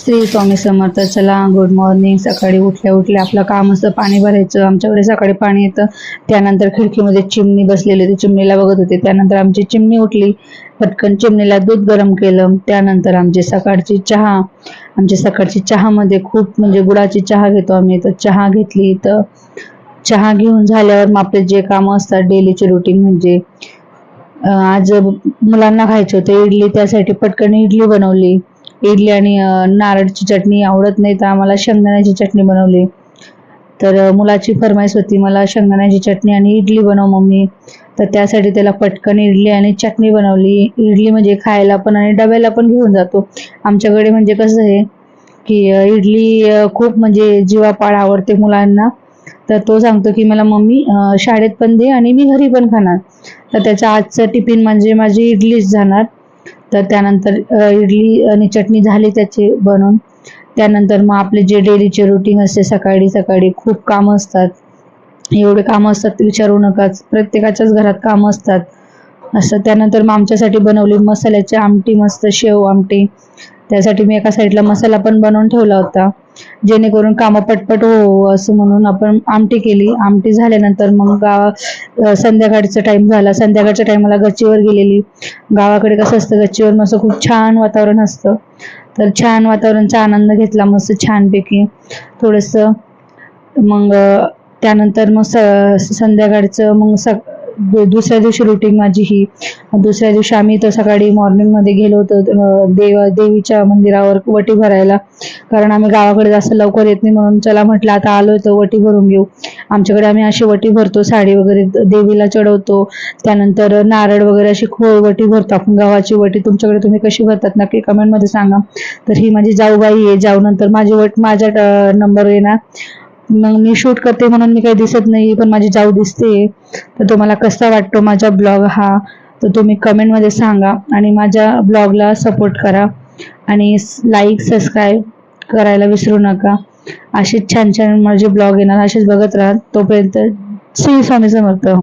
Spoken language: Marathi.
श्री स्वामी समर्थ. चला, गुड मॉर्निंग. सकाळी उठल्या उठल्या आपलं काम असतं पाणी भरायचं. आमच्याकडे सकाळी पाणी येतं. त्यानंतर खिडकीमध्ये चिमणी बसलेली होती, चिमणीला बघत होते. त्यानंतर आमची चिमणी उठली, पटकन चिमणीला दूध गरम केलं. त्यानंतर आमची सकाळची चहामध्ये खूप म्हणजे गुळाची चहा घेतो आम्ही, तर चहा घेतली. तर चहा घेऊन झाल्यावर मग आपले जे कामं असतात डेलीचे रुटीन, म्हणजे आज मुलांना खायचे होते इडली, त्यासाठी पटकन इडली बनवली. इडली आणि नारळची चटणी आवडत नाही, तर आम्हाला शेंगदाण्याची चटणी बनवली. तर मुलाची फरमाईश होती, मला शेंगदाण्याची चटणी आणि इडली बनव मम्मी. तर त्यासाठी त्याला पटकन इडली आणि चटणी बनवली. इडली म्हणजे खायला पण आणि डब्याला पण घेऊन जातो. आमच्याकडे म्हणजे कसं आहे की इडली खूप म्हणजे जीवापाड आवडते मुलांना. तर तो सांगतो की मला मम्मी शाळेत पण दे आणि मी घरी पण खाणार. तर त्याचा आजचा टिफिन म्हणजे माझी इडलीच जाणार. तर त्यानंतर इडली आणि चटणी झाली त्याची बनवून. त्यानंतर मग आपले जे डेलीचे रुटीन असते, सकाळी सकाळी खूप कामं असतात. एवढे कामं असतात विचारू नकाच, प्रत्येकाच्याच घरात कामं असतात असं. त्यानंतर मग आमच्यासाठी बनवली मसाल्याची आमटी, मस्त शेव आमटी. त्यासाठी मी एका साईडला मसाला पण बनवून ठेवला होता, जेणेकरून कामं पटपट हो असं म्हणून आपण आमटी केली. आमटी झाल्यानंतर मग संध्याकाळचा टाइम झाला. संध्याकाळच्या टाइमला गच्चीवर गेलेली. गावाकडे कसं असतं, गच्चीवर मस्त खूप छान वातावरण असतं. तर छान वातावरणाचा आनंद घेतला मस्त छानपैकी थोडंसं. मग त्यानंतर मग संध्याकाळचं मग दुसऱ्या दिवशी रुटीन माझी ही. दुसऱ्या दिवशी आम्ही तर सकाळी मॉर्निंगमध्ये गेलो होतो देवीच्या मंदिरावर वटी भरायला, कारण आम्ही गावाकडे जास्त लवकर येत नाही, म्हणून चला म्हटलं आता आलोय तर वटी भरून घेऊ. आमच्याकडे आम्ही अशी वटी भरतो, साडी वगैरे देवीला चढवतो. त्यानंतर नारळ वगैरे अशी खोळ वटी भरतो आपण, गव्हाची वटी. तुमच्याकडे तुम्ही कशी भरतात नक्की कमेंटमध्ये सांगा. तर ही माझी जाऊबाई आहे. जाऊ नंतर माझ्या नंबर येणार. मग मी शूट करते म्हणून मी काही दिसत नाही, पण माझी जाऊ दिसते. तर तुम्हाला कसा वाटतो माझा ब्लॉग हा, तर तुम्ही कमेंटमध्ये सांगा. आणि माझ्या ब्लॉगला सपोर्ट करा आणि लाईक सबस्क्राईब करायला विसरू नका. असेच छान छान माझे ब्लॉग येणार, असेच बघत राहा. तोपर्यंत श्री स्वामी समर्थ.